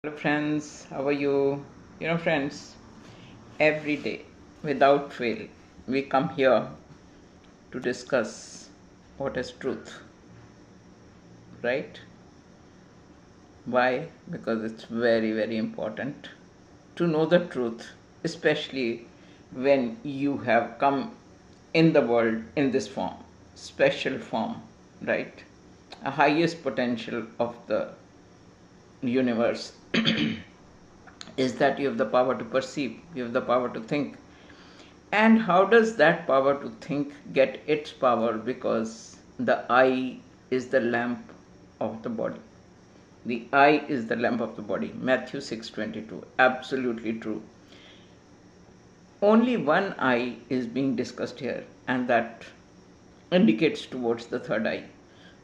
Hello friends, how are you? Friends, every day without fail we come here to discuss what is truth, right? Why? Because it's very, very important to know the truth, especially when you have come in the world in this form, special form, right? A highest potential of the universe is that you have the power to perceive, you have the power to think. And how does that power to think get its power? Because the eye is the lamp of the body. The eye is the lamp of the body. Matthew 6:22. Absolutely true. Only one eye is being discussed here, and that indicates towards the third eye.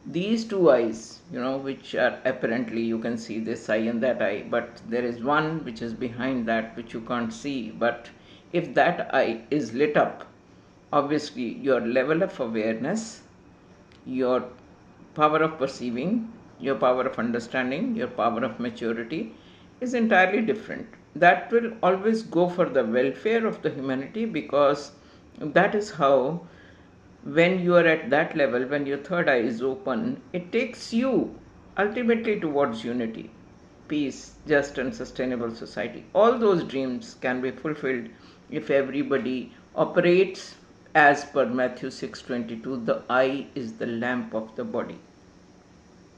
These two eyes, which are apparently you can see this eye and that eye, but there is one which is behind that which you can't see. But if that eye is lit up, obviously your level of awareness, your power of perceiving, your power of understanding, your power of maturity is entirely different. That will always go for the welfare of the humanity, because that is how, when you are at that level, when your third eye is open, it takes you ultimately towards unity, peace, just and sustainable society. All those dreams can be fulfilled if everybody operates as per Matthew 6:22. The eye is the lamp of the body.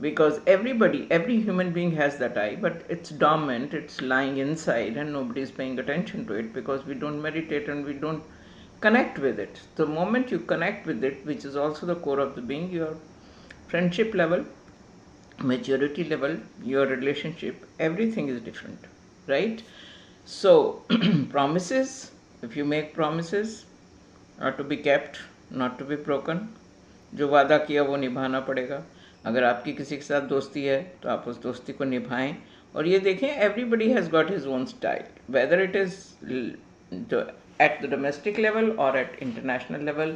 Because every human being has that eye, but it's dormant, it's lying inside, and nobody is paying attention to it because we don't meditate and we don't connect with it. The moment you connect with it, which is also the core of the being, your friendship level, maturity level, your relationship, everything is different, right? So, promises, if you make promises, are to be kept, not to be broken. जो वादा किया वो निभाना पड़ेगा. अगर आपकी किसी के साथ दोस्ती है तो आप उस दोस्ती को निभाएं. और ये देखें, everybody has got his own style, whether it is at the domestic level or at international level.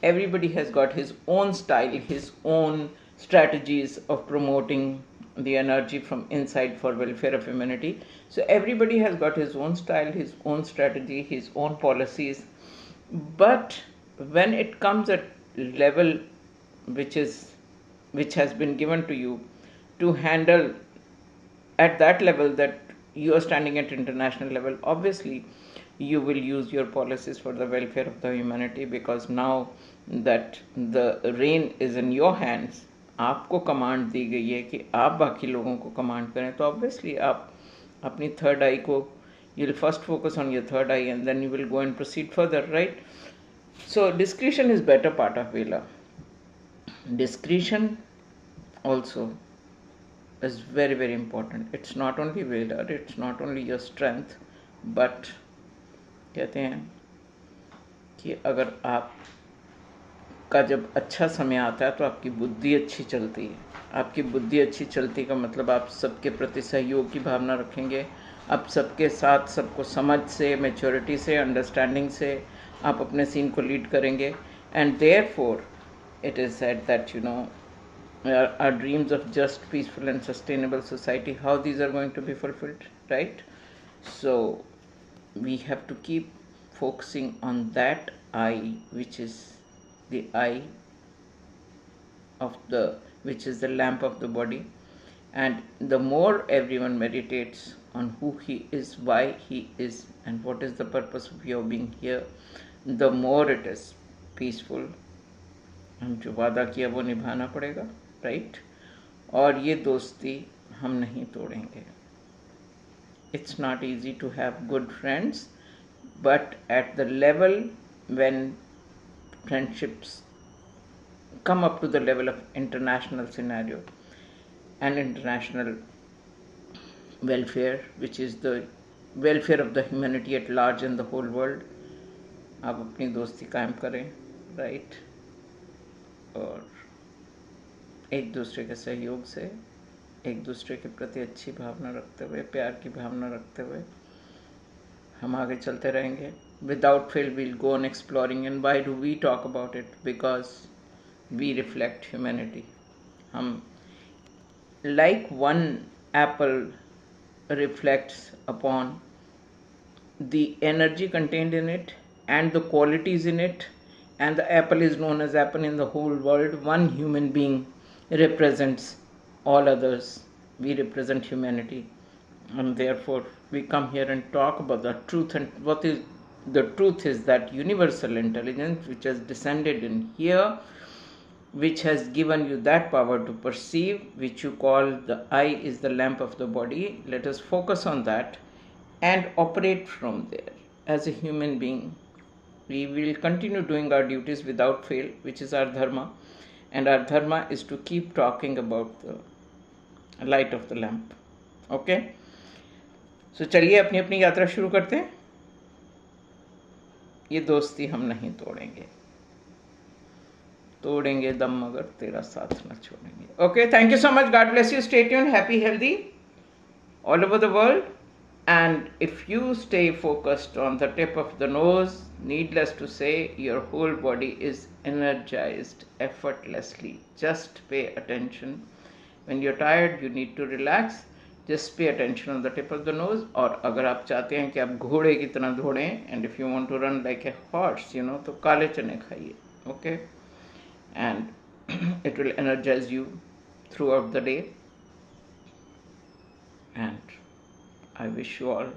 Everybody has got his own style, his own strategies of promoting the energy from inside for welfare of humanity. So everybody has got his own style, his own strategy, his own policies. But when it comes at level which has been given to you to handle, at that level that you are standing at international level, obviously you will use your policies for the welfare of the humanity, because now that the reign is in your hands, आपको command दी गई है कि आप बाकी लोगों को command करें, तो ऑब्वियसली आप अपनी थर्ड आई को, you will first focus on your third eye and then you will go and proceed further, right? So discretion is better part of Vela. Discretion also is very, very important. It's not only valor, it's not only your strength, but कहते हैं कि अगर आप का जब अच्छा समय आता है तो आपकी बुद्धि अच्छी चलती है. आपकी बुद्धि अच्छी चलती का मतलब आप सबके प्रति सहयोग की भावना रखेंगे, आप सबके साथ सबको समझ से, मैच्योरिटी से, अंडरस्टैंडिंग से आप अपने सीन को लीड करेंगे. And therefore it is said that our dreams of just, peaceful and sustainable society, how these are going to be fulfilled, right? So we have to keep focusing on that eye, which is the eye of the, which is the lamp of the body. And the more everyone meditates on who he is, why he is, and what is the purpose of your being here, the more it is peaceful. हम जो वादा किया वो निभाना पड़ेगा, right? और ये दोस्ती हम नहीं तोड़ेंगे. It's not easy to have good friends, but at the level when friendships come up to the level of international scenario and international welfare, which is the welfare of the humanity at large in the whole world, आप अपनी दोस्ती कायम करें, right? और एक दूसरे के सहयोग से, एक दूसरे के प्रति अच्छी भावना रखते हुए, प्यार की भावना रखते हुए हम आगे चलते रहेंगे. Without fail we'll go on exploring. And why do we talk about it? Because we reflect humanity. हम like one apple reflects upon the energy contained in it and the qualities in it, and the apple is known as apple in the whole world. One human being represents all others. We represent humanity, and therefore we come here and talk about the truth. And what is the truth is that universal intelligence which has descended in here, which has given you that power to perceive, which you call the eye is the lamp of the body. Let us focus on that and operate from there. As a human being, we will continue doing our duties without fail, which is our dharma, and our dharma is to keep talking about the light of the lamp. Okay, so चलिए अपनी अपनी यात्रा शुरू करते हैं. ये दोस्ती हम नहीं तोड़ेंगे दम मगर तेरा साथ न छोड़ेंगे. Okay, thank you so much. God bless you. Stay tuned. Happy, healthy all over the world. And if you stay focused on the tip of the nose, needless to say, your whole body is energized effortlessly. Just pay attention. When you're tired, you need to relax. Just pay attention on the tip of the nose. और अगर आप चाहते हैं कि आप घोड़े की तरह दौड़ें, and if you want to run like a horse, तो काले चने खाइए. Okay, and it will energize you throughout the day. And I wish you all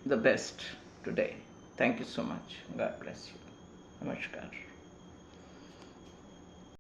the best today. Thank you so much. God bless you. Namaskar.